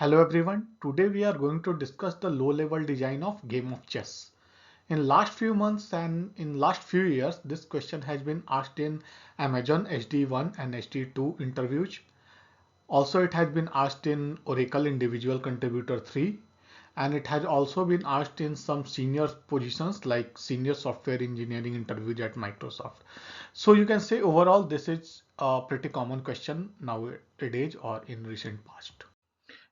Hello everyone, today we are going to discuss the low-level design of game of chess. In last few months and in last few years, this question has been asked in Amazon HD1 and HD2 interviews. Also, it has been asked in Oracle Individual Contributor 3, and it has also been asked in some senior positions like senior software engineering interviews at Microsoft. So you can say overall this is a pretty common question nowadays or in recent past.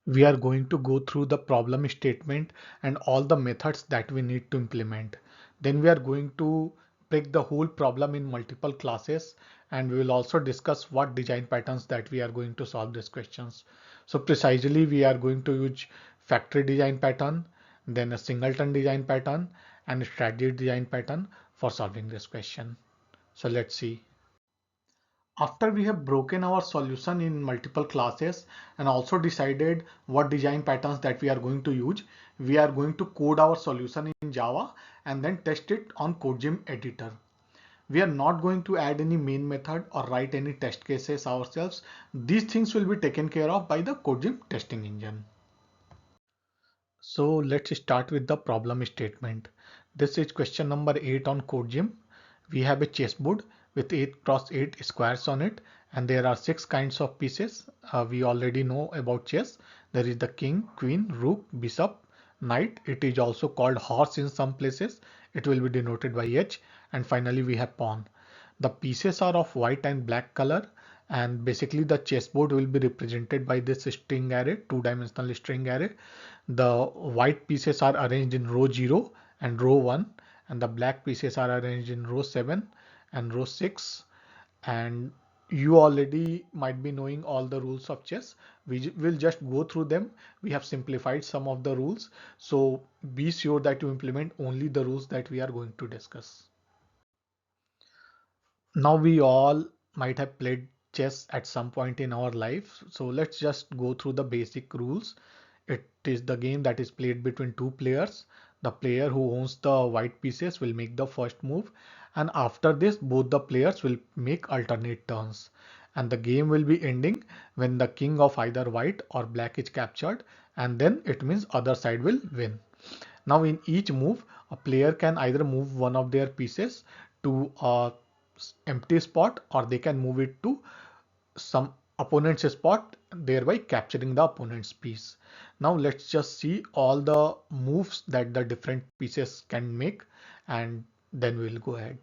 We are going to go through the problem statement and all the methods that we need to implement. Then we are going to break the whole problem in multiple classes, and we will also discuss what design patterns that we are going to solve these questions. So precisely we are going to use factory design pattern, then a singleton design pattern and a strategy design pattern for solving this question. So let's see. After we have broken our solution in multiple classes and also decided what design patterns that we are going to use, we are going to code our solution in Java and then test it on CodeZym editor. We are not going to add any main method or write any test cases ourselves. These things will be taken care of by the CodeZym testing engine. So let's start with the problem statement. This is question number 8 on CodeZym. We have a chessboard with 8 cross 8 squares on it, and there are 6 kinds of pieces. We already know about chess. There is the king, queen, rook, bishop, knight. It is also called horse in some places. It will be denoted by H. And finally we have pawn. The pieces are of white and black color, and basically the chessboard will be represented by this string array, two-dimensional string array. The white pieces are arranged in row 0 and row 1, and the black pieces are arranged in row 7 and row 6. And you already might be knowing all the rules of chess. We will just go through them. We have simplified some of the rules, so be sure that you implement only the rules that we are going to discuss. Now we all might have played chess at some point in our life, so let's just go through the basic rules. It is the game that is played between two players. The player who owns the white pieces will make the first move, and after this both the players will make alternate turns, and the game will be ending when the king of either white or black is captured, and then it means other side will win. Now in each move, a player can either move one of their pieces to a empty spot, or they can move it to some opponent's spot, thereby capturing the opponent's piece. Now let's just see all the moves that the different pieces can make, and then we'll go ahead.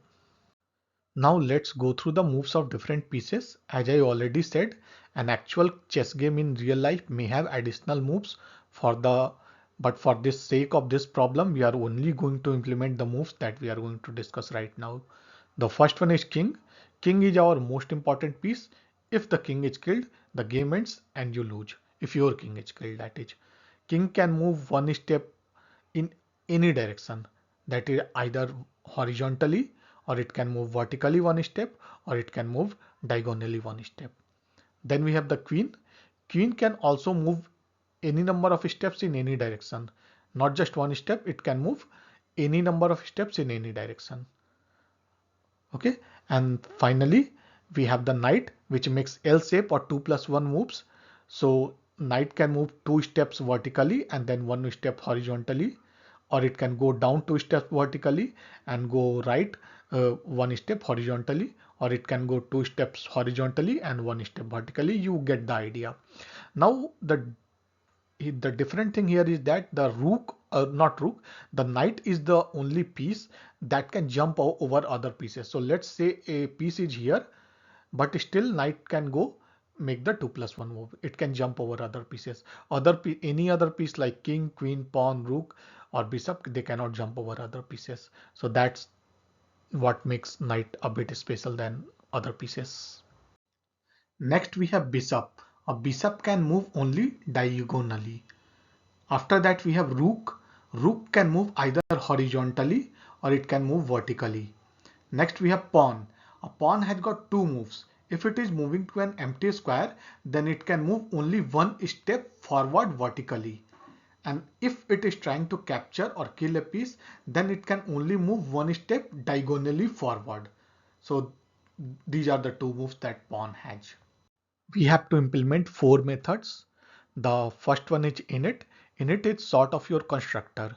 Now let's go through the moves of different pieces. As I already said, an actual chess game in real life may have additional moves but for this sake of this problem, we are only going to implement the moves that we are going to discuss right now. The first one is king. King is our most important piece. If the king is killed, the game ends and you lose. If your king is killed, that is. King can move one step in any direction, that is either horizontally, or it can move vertically one step, or it can move diagonally one step. Then we have the queen. Queen can also move any number of steps in any direction, not just one step. It can move any number of steps in any direction. Okay, and finally we have the knight, which makes L shape or 2 plus 1 moves. So knight can move 2 steps vertically and then 1 step horizontally, or it can go down 2 steps vertically and go right 1 step horizontally, or it can go 2 steps horizontally and 1 step vertically. You get the idea. Now the different thing here is that the rook, not rook, the knight is the only piece that can jump over other pieces. So let's say a piece is here, but still knight can go make the 2 plus 1 move. It can jump over other pieces. Any other piece like king, queen, pawn, rook, or bishop, they cannot jump over other pieces. So that's what makes knight a bit special than other pieces. Next we have bishop. A bishop can move only diagonally. After that we have rook. Rook can move either horizontally or it can move vertically. Next we have pawn. A pawn has got two moves. If it is moving to an empty square, then it can move only one step forward vertically. And if it is trying to capture or kill a piece, then it can only move one step diagonally forward. So these are the two moves that pawn has. We have to implement four methods. The first one is init. Init is sort of your constructor.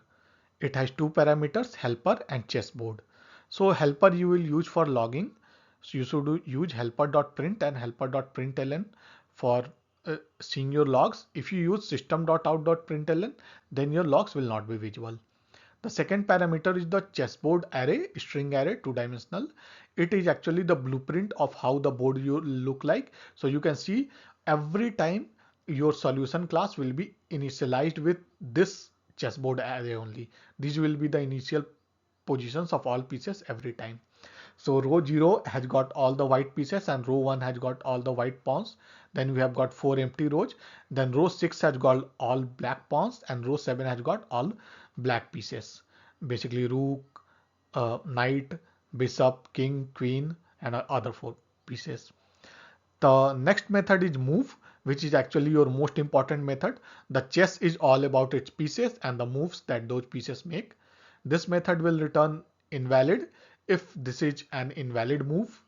It has two parameters, helper and chessboard. So helper you will use for logging. So you should use helper.print and helper.println for seeing your logs. If you use system.out.println, then your logs will not be visible. The second parameter is the chessboard array, string array, two-dimensional. It is actually the blueprint of how the board you look like. So you can see every time your solution class will be initialized with this chessboard array only. These will be the initial positions of all pieces every time. So row 0 has got all the white pieces and row 1 has got all the white pawns. Then we have got 4 empty rows. Then row 6 has got all black pawns and row 7 has got all black pieces. Basically rook, knight, bishop, king, queen and other 4 pieces. The next method is move, which is actually your most important method. The chess is all about its pieces and the moves that those pieces make. This method will return invalid if this is an invalid move.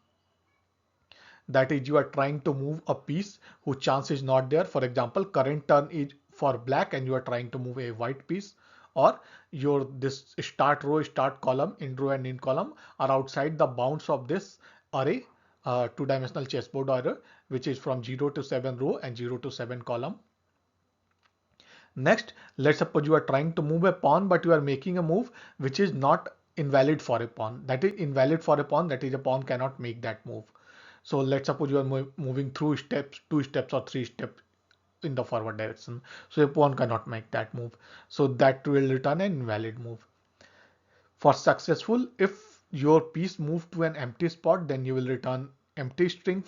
That is, you are trying to move a piece whose chance is not there. For example, current turn is for black and you are trying to move a white piece, or your this start row, start column, in row and in column are outside the bounds of this array, two-dimensional chessboard array, which is from 0 to 7 row and 0 to 7 column. Next, let's suppose you are trying to move a pawn, but you are making a move which is not invalid for a pawn. That is invalid for a pawn. That is, a pawn cannot make that move. So let's suppose you are moving through steps, 2 steps or 3 steps in the forward direction. So a pawn cannot make that move. So that will return an invalid move. For successful, if your piece moved to an empty spot, then you will return empty string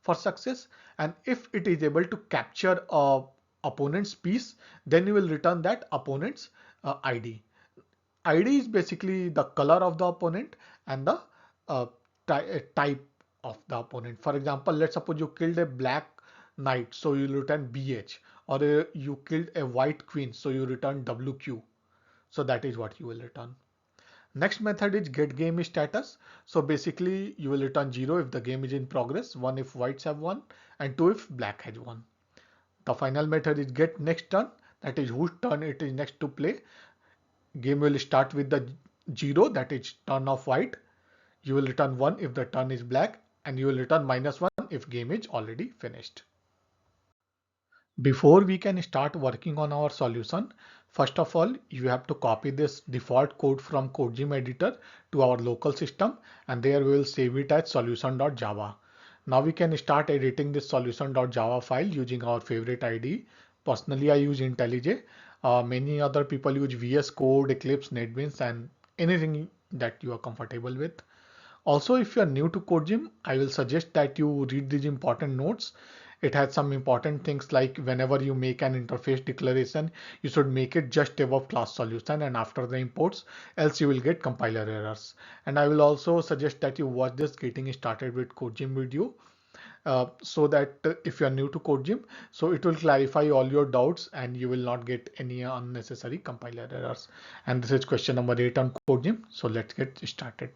for success. And if it is able to capture a opponent's piece, then you will return that opponent's ID. ID is basically the color of the opponent and the type of the opponent. For example, let's suppose you killed a black knight, so you return BH, or you killed a white queen, so you return WQ. So that is what you will return. Next method is get game status. So basically you will return 0 if the game is in progress, 1 if whites have won, and 2 if black has won. The final method is get next turn, that is whose turn it is next to play. Game will start with the 0, that is turn of white. You will return 1 if the turn is black, and you will return -1 if game is already finished. Before we can start working on our solution, first of all, you have to copy this default code from CodeZym editor to our local system, and there we will save it as solution.java. Now we can start editing this solution.java file using our favorite IDE. Personally, I use IntelliJ. Many other people use VS Code, Eclipse, NetBeans, and anything that you are comfortable with. Also, if you are new to CodeZym, I will suggest that you read these important notes. It has some important things like whenever you make an interface declaration, you should make it just above class solution and after the imports, else you will get compiler errors. And I will also suggest that you watch this getting started with CodeZym video, so that if you are new to CodeZym, so it will clarify all your doubts and you will not get any unnecessary compiler errors. And this is question number 8 on CodeZym. So let's get started.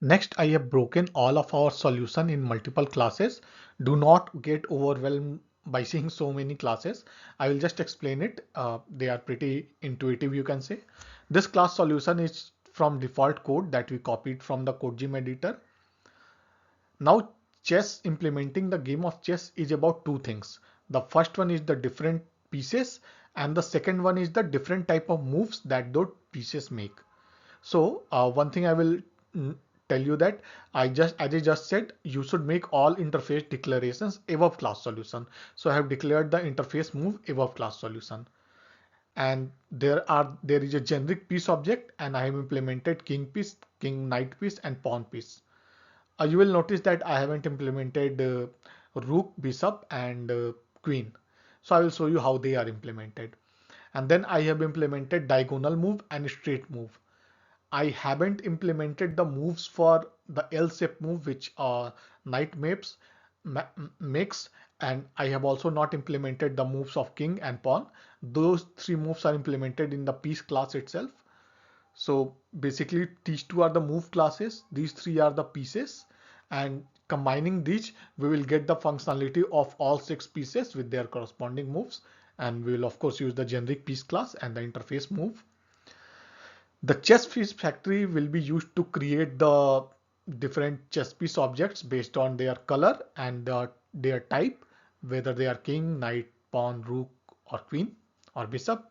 Next, I have broken all of our solution in multiple classes. Do not get overwhelmed by seeing so many classes. I will just explain it. They are pretty intuitive, you can say. This class solution is from default code that we copied from the CodeZym editor. Now, chess, implementing the game of chess is about two things. The first one is the different pieces, and the second one is the different type of moves that those pieces make. So one thing I will tell you that as I just said, you should make all interface declarations above class solution. So I have declared the interface move above class solution. And there is a generic piece object, and I have implemented king piece, king knight piece, and pawn piece. You will notice that I haven't implemented rook, bishop, and queen. So I will show you how they are implemented. And then I have implemented diagonal move and straight move. I haven't implemented the moves for the L-shape move, which knight maps makes, and I have also not implemented the moves of king and pawn. Those three moves are implemented in the piece class itself. So basically these two are the move classes, these three are the pieces, and Combining these, we will get the functionality of all 6 pieces with their corresponding moves, and we will of course use the generic piece class and the interface move. The chess piece factory will be used to create the different chess piece objects based on their color and their type, whether they are king, knight, pawn, rook, or queen, or bishop.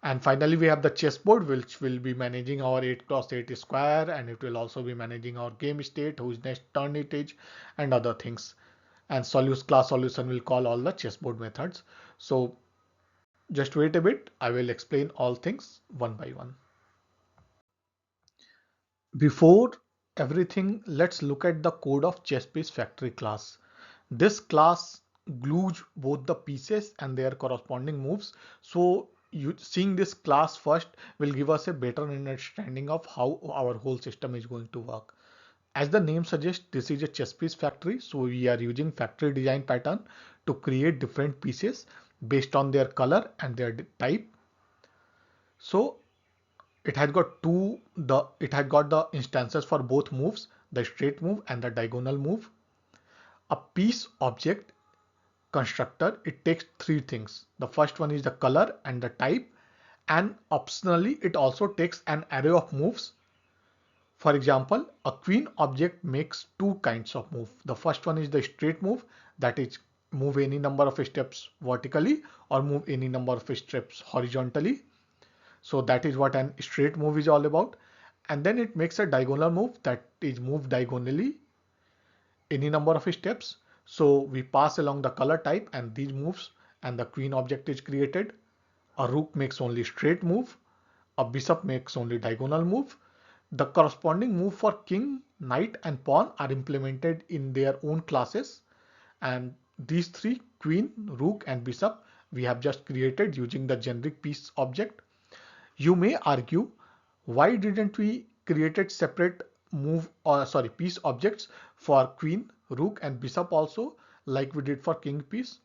And finally, we have the chessboard, which will be managing our 8x8 square, and it will also be managing our game state, whose next turn it is, and other things. And class solution will call all the chessboard methods. So just wait a bit, I will explain all things one by one. Before everything, let's look at the code of chess factory class. This class glues both the pieces and their corresponding moves. So seeing this class first will give us a better understanding of how our whole system is going to work. As the name suggests, this is a chess piece factory. So we are using factory design pattern to create different pieces based on their color and their type. So it had got the instances for both moves, the straight move and the diagonal move. A piece object constructor, it takes 3 things. The first one is the color and the type, and optionally it also takes an array of moves. For example, a queen object makes 2 kinds of move. The first one is the straight move, that is move any number of steps vertically or move any number of steps horizontally. So that is what an straight move is all about. And then it makes a diagonal move, that is move diagonally any number of steps. So we pass along the color type and these moves, and the queen object is created. A rook makes only straight move. A bishop makes only diagonal move. The corresponding move for king, knight, and pawn are implemented in their own classes. And these 3, queen, rook, and bishop, we have just created using the generic piece object. You may argue, why didn't we created separate piece objects for queen, rook, and bishop also, like we did for king piece?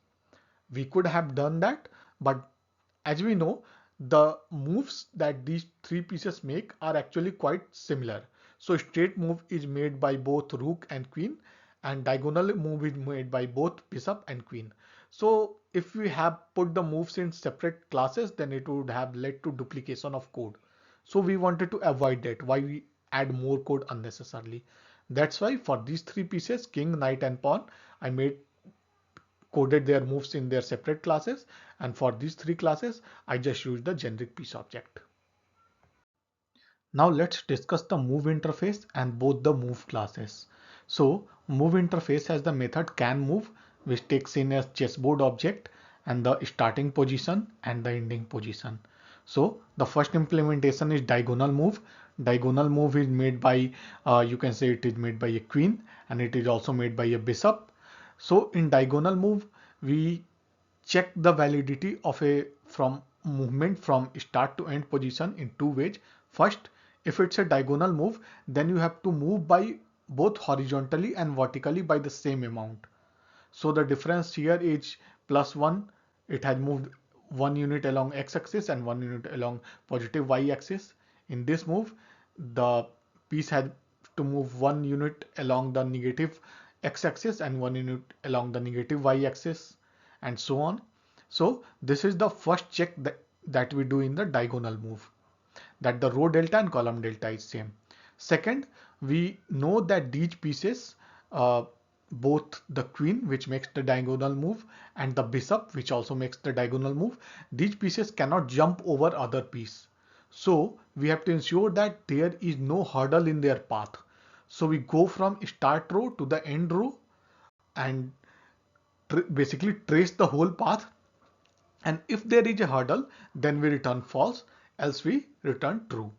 We could have done that, but as we know, the moves that these 3 pieces make are actually quite similar. So straight move is made by both rook and queen, and diagonal move is made by both bishop and queen. So if we have put the moves in separate classes, then it would have led to duplication of code. So we wanted to avoid that. Why we add more code unnecessarily? That's why for these 3 pieces, king, knight, and pawn, I made coded their moves in their separate classes, and for these 3 classes I just used the generic piece object. Now let's discuss the move interface and both the move classes. So move interface has the method can move, which takes in a chessboard object and the starting position and the ending position. So the first implementation is diagonal move. Diagonal move is made by you can say it is made by a queen, and it is also made by a bishop. So in diagonal move, we check the validity of a from movement from start to end position in 2 ways. First, if it's a diagonal move, then you have to move by both horizontally and vertically by the same amount. So the difference here is +1. It has moved 1 unit along x-axis and 1 unit along positive y-axis. In this move, the piece had to move 1 unit along the negative x-axis and 1 unit along the negative y-axis, and so on. So this is the first check that we do in the diagonal move, that the row delta and column delta is same. Second, we know that these pieces, both the queen, which makes the diagonal move, and the bishop, which also makes the diagonal move, these pieces cannot jump over other piece. So we have to ensure that there is no hurdle in their path. So we go from start row to the end row and basically trace the whole path, and if there is a hurdle, then we return false, else we return true.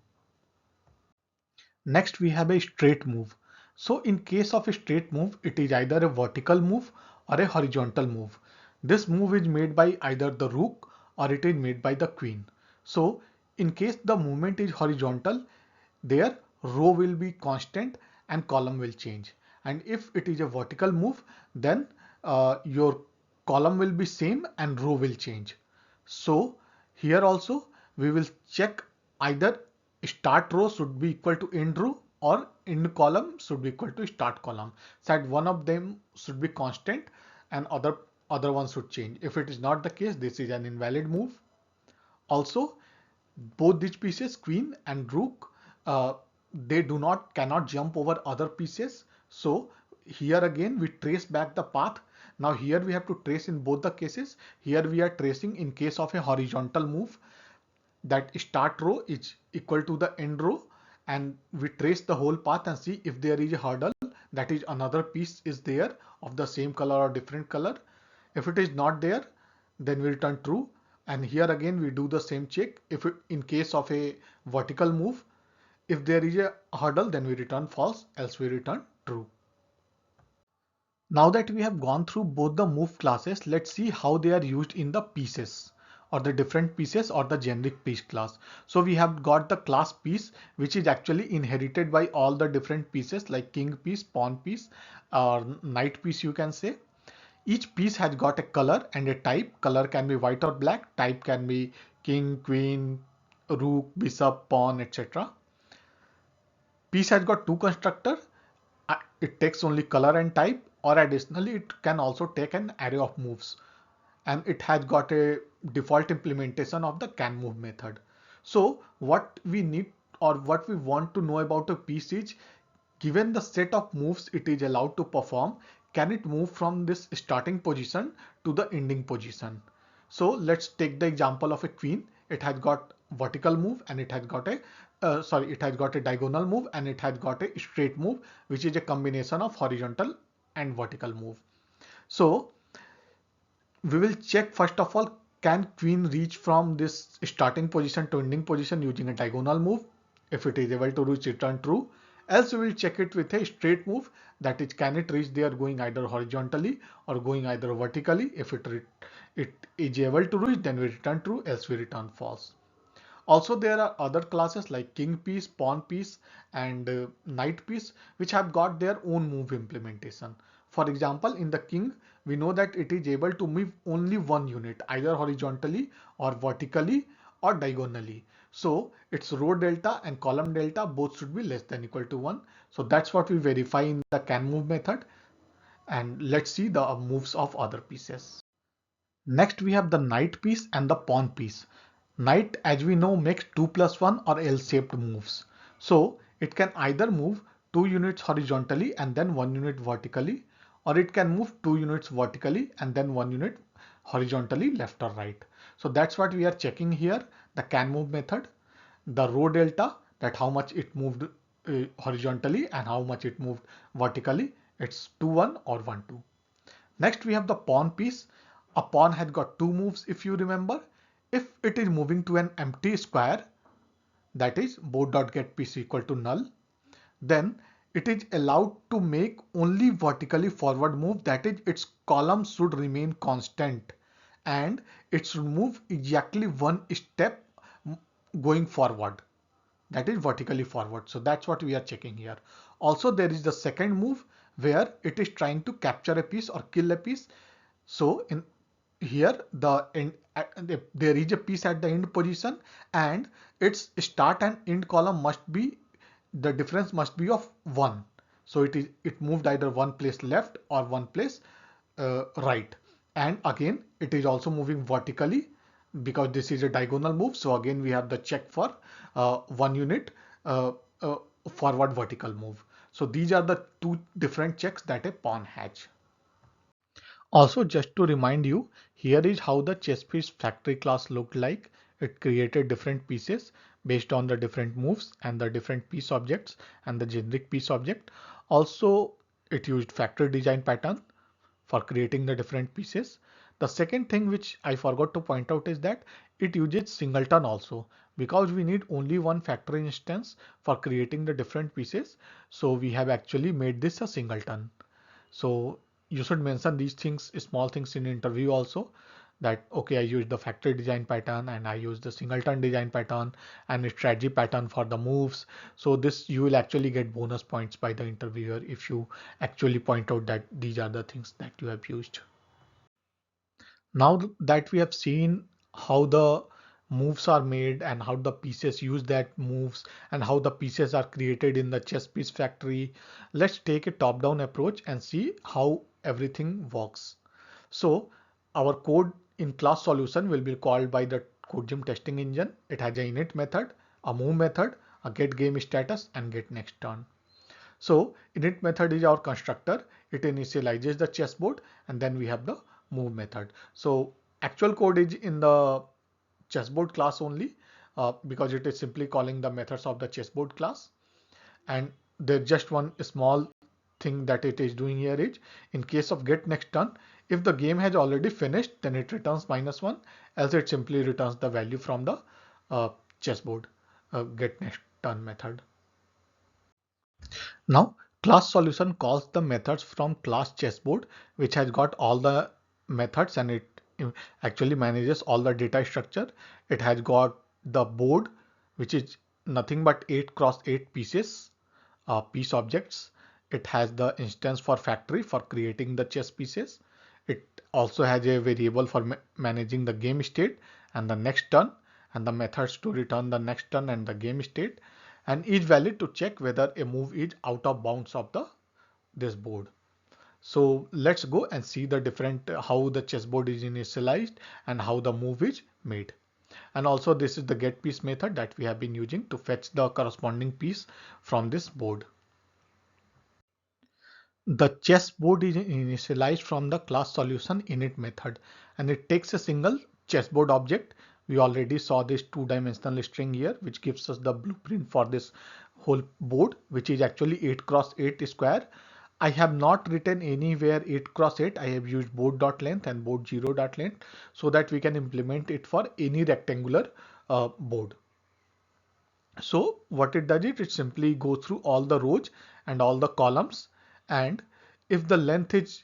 Next we have a straight move. So in case of a straight move, it is either a vertical move or a horizontal move. This move is made by either the rook or it is made by the queen. So in case the movement is horizontal, their row will be constant and column will change. And if it is a vertical move, then your column will be same and row will change. So here also we will check either start row should be equal to end row or end column should be equal to start column. So that one of them should be constant and other one should change. If it is not the case, this is an invalid move. Also, both these pieces, queen and rook, they cannot jump over other pieces. So here again we trace back the path. Now here we have to trace in both the cases. Here we are tracing in case of a horizontal move, that start row is equal to the end row, and we trace the whole path and see if there is a hurdle, that is another piece is there of the same color or different color. If it is not there, then we return true. And here again we do the same check. If it, in case of a vertical move, if there is a hurdle, then we return false, else we return true. Now that we have gone through both the move classes, let's see how they are used in the pieces or the different pieces or the generic piece class. So we have got the class piece, which is actually inherited by all the different pieces like king piece, pawn piece, or knight piece you can say. Each piece has got a color and a type. Color can be white or black. Type can be king, queen, rook, bishop, pawn, etc. Piece has got two constructors. It takes only color and type, or additionally it can also take an array of moves, and it has got a default implementation of the can move method. So what we need or what we want to know about a piece is, given the set of moves it is allowed to perform, can it move from this starting position to the ending position? So let's take the example of a queen. It has got vertical move and it has got a it has got a diagonal move and it has got a straight move, which is a combination of horizontal and vertical move. So we will check first of all, can queen reach from this starting position to ending position using a diagonal move? If it is able to reach, return true. Else we will check it with a straight move, that is, can it reach there going either horizontally or going either vertically? If it is able to reach, then we return true, else we return false. Also, there are other classes like king piece, pawn piece, and knight piece, which have got their own move implementation. For example, in the king, we know that it is able to move only one unit, either horizontally or vertically or diagonally. So its row delta and column delta both should be less than equal to 1. So that's what we verify in the can move method. And let's see the moves of other pieces. Next we have the knight piece and the pawn piece. Knight, as we know, makes 2 plus 1 or L-shaped moves. So it can either move 2 units horizontally and then 1 unit vertically, or it can move 2 units vertically and then 1 unit horizontally left or right. So that's what we are checking here, the can move method. The row delta, that how much it moved horizontally and how much it moved vertically, it's 2 1 or 1 2. Next we have the pawn piece. A pawn has got two moves if you remember. If it is moving to an empty square, that is board.getPiece equal to null, then it is allowed to make only vertically forward move, that is its column should remain constant and it should move exactly one step going forward, that is vertically forward. So that's what we are checking here. Also there is the second move where it is trying to capture a piece or kill a piece. So in here the end, there is a piece at the end position and its start and end column must be, the difference must be of 1. So it moved either one place left or one place right, and again it is also moving vertically because this is a diagonal move. So again we have the check for 1 unit uh, uh, forward vertical move. So these are the two different checks that a pawn has. Also, just to remind you, here is how the chess piece factory class looked like. It created different pieces based on the different moves and the different piece objects and the generic piece object. Also, it used factory design pattern for creating the different pieces. The second thing which I forgot to point out is that it uses singleton also, because we need only one factory instance for creating the different pieces. So we have actually made this a singleton. So you should mention these things, small things in interview also, that okay, I use the factory design pattern and I use the singleton design pattern and a strategy pattern for the moves. So this you will actually get bonus points by the interviewer if you actually point out that these are the things that you have used. Now that we have seen how the moves are made and how the pieces use that moves and how the pieces are created in the chess piece factory. Let's take a top-down approach and see how everything works. So our code in class solution will be called by the CodeZym testing engine. It has a init method, a move method, a get game status, and get next turn. So init method is our constructor. It initializes the chessboard, and then we have the move method. So actual code is in the chessboard class only because it is simply calling the methods of the chessboard class. And there's just one small thing that it is doing here is in case of get next turn, if the game has already finished, then it returns -1, else it simply returns the value from the uh, chessboard get next turn method. Now, class solution calls the methods from class chessboard, which has got all the methods and it actually manages all the data structure. It has got the board, which is nothing but 8 cross 8 pieces, piece objects. It has the instance for factory for creating the chess pieces. It also has a variable for managing the game state and the next turn and the methods to return the next turn and the game state, and is valid to check whether a move is out of bounds of the this board. So let's go and see the different how the chessboard is initialized and how the move is made. And also this is the get piece method that we have been using to fetch the corresponding piece from this board. The chessboard is initialized from the class solution init method, and it takes a single chessboard object. We already saw this two-dimensional string here, which gives us the blueprint for this whole board, which is actually 8 cross 8 square. I have not written anywhere 8 cross 8. I have used board.length and board 0.length so that we can implement it for any rectangular board. So what it does is it simply goes through all the rows and all the columns, and if the length is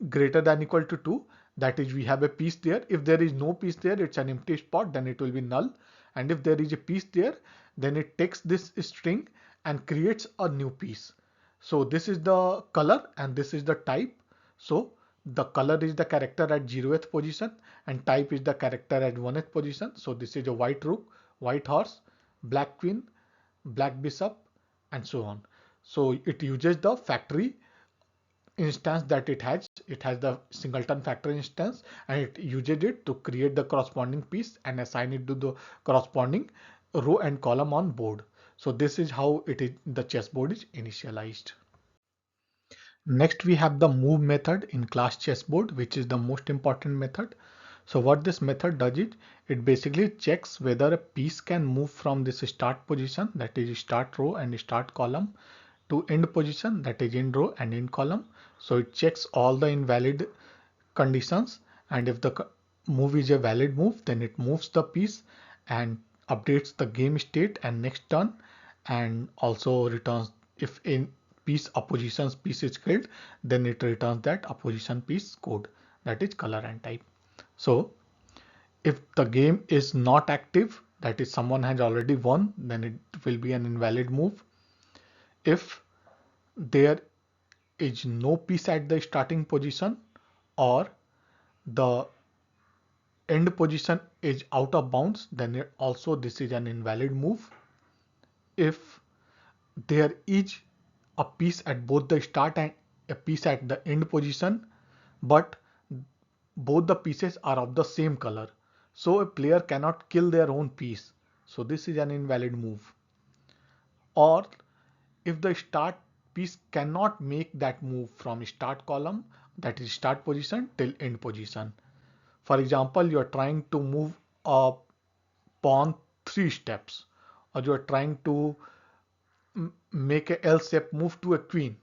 greater than equal to 2, that is we have a piece there. If there is no piece there, it's an empty spot, then it will be null. And if there is a piece there, then it takes this string and creates a new piece. So this is the color and this is the type. So the color is the character at 0th position and type is the character at 1th position. So this is a white rook, white horse, black queen, black bishop, and so on. So it uses the factory instance that it has. It has the singleton factory instance and it uses it to create the corresponding piece and assign it to the corresponding row and column on board. So this is how it is the chessboard is initialized. Next we have the move method in class chessboard, which is the most important method. So what this method does is it basically checks whether a piece can move from this start position, that is start row and start column, to end position, that is end row and end column. So it checks all the invalid conditions, and if the move is a valid move, then it moves the piece and updates the game state and next turn, and also returns if in piece opposition's piece is killed, then it returns that opposition piece code, that is color and type. So if the game is not active, that is someone has already won, then it will be an invalid move. If there is no piece at the starting position or the end position is out of bounds, then also this is an invalid move. If there is a piece at both the start and a piece at the end position, but both the pieces are of the same color, so a player cannot kill their own piece, so this is an invalid move. Or if the start piece cannot make that move from start column, that is start position, till end position. For example, you are trying to move a pawn 3 steps, or you are trying to make a L-shaped move to a queen,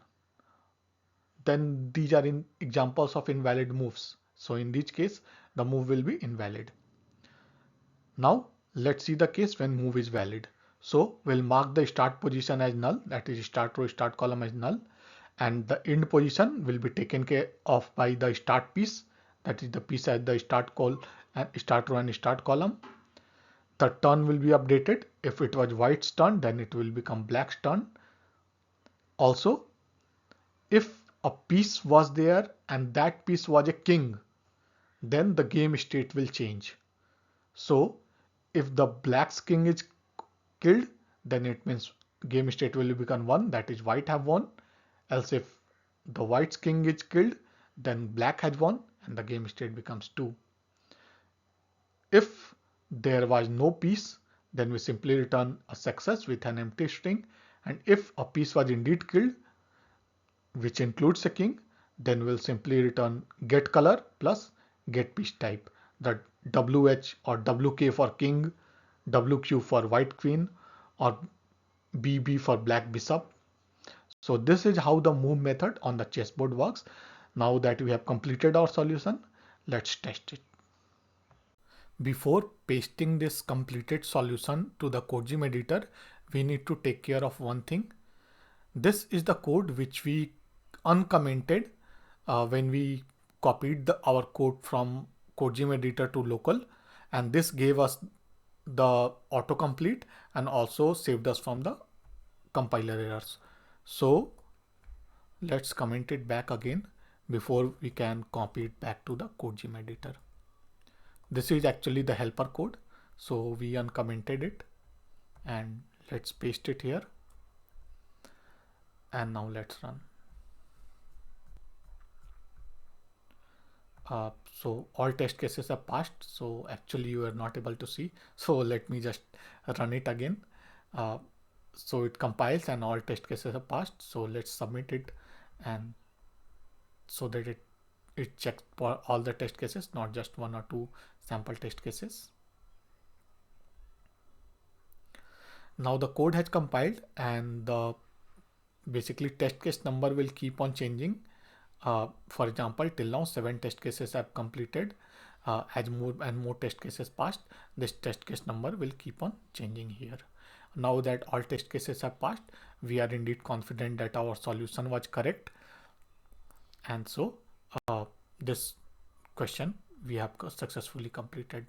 then these are in examples of invalid moves. So in this case, the move will be invalid. Now let's see the case when move is valid. So we'll mark the start position as null, that is start row, start column as null, and the end position will be taken care of by the start piece, that is the piece at the start call and start row and start column. The turn will be updated. If it was white's turn, then it will become black's turn. Also, if a piece was there and that piece was a king, then the game state will change. So If the black's king is killed, then it means game state will become 1, that is white have won. Else if the white's king is killed, then black has won and the game state becomes 2. If there was no piece, then we simply return a success with an empty string, and if a piece was indeed killed, which includes a king, then we'll simply return get color plus get piece type. The WH or WK for king, WQ for white queen, or BB for black bishop. So this is how the move method on the chessboard works. Now that we have completed our solution, let's test it. Before pasting this completed solution to the CodeZym editor, we need to take care of one thing. This is the code which we uncommented when we copied our code from CodeZym editor to local, and this gave us the autocomplete and also saved us from the compiler errors. So let's comment it back again before we can copy it back to the CodeZym editor. This is actually the helper code, so we uncommented it and let's paste it here, and now let's run. So all test cases are passed, so actually you are not able to see, so let me just run it again. So it compiles and all test cases are passed, so let's submit it, and so that it checks for all the test cases, not just 1 or 2 sample test cases. Now the code has compiled, and the basically test case number will keep on changing. For example, till now 7 test cases have completed. As more and more test cases passed, this test case number will keep on changing here. Now that all test cases have passed, we are indeed confident that our solution was correct, and so this question we have successfully completed.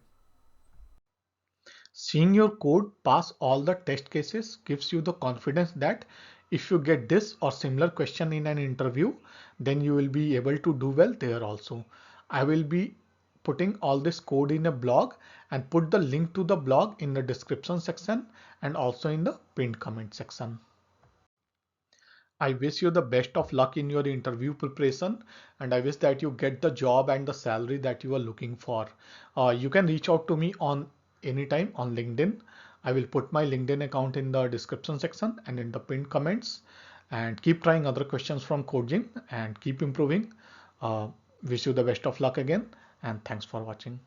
Seeing your code pass all the test cases gives you the confidence that if you get this or similar question in an interview, then you will be able to do well there also. I will be putting all this code in a blog and put the link to the blog in the description section and also in the pinned comment section. I wish you the best of luck in your interview preparation, and I wish that you get the job and the salary that you are looking for. You can reach out to me on anytime on LinkedIn. I will put my LinkedIn account in the description section and in the pinned comments. And keep trying other questions from CodeZym and keep improving. Wish you the best of luck again, and thanks for watching.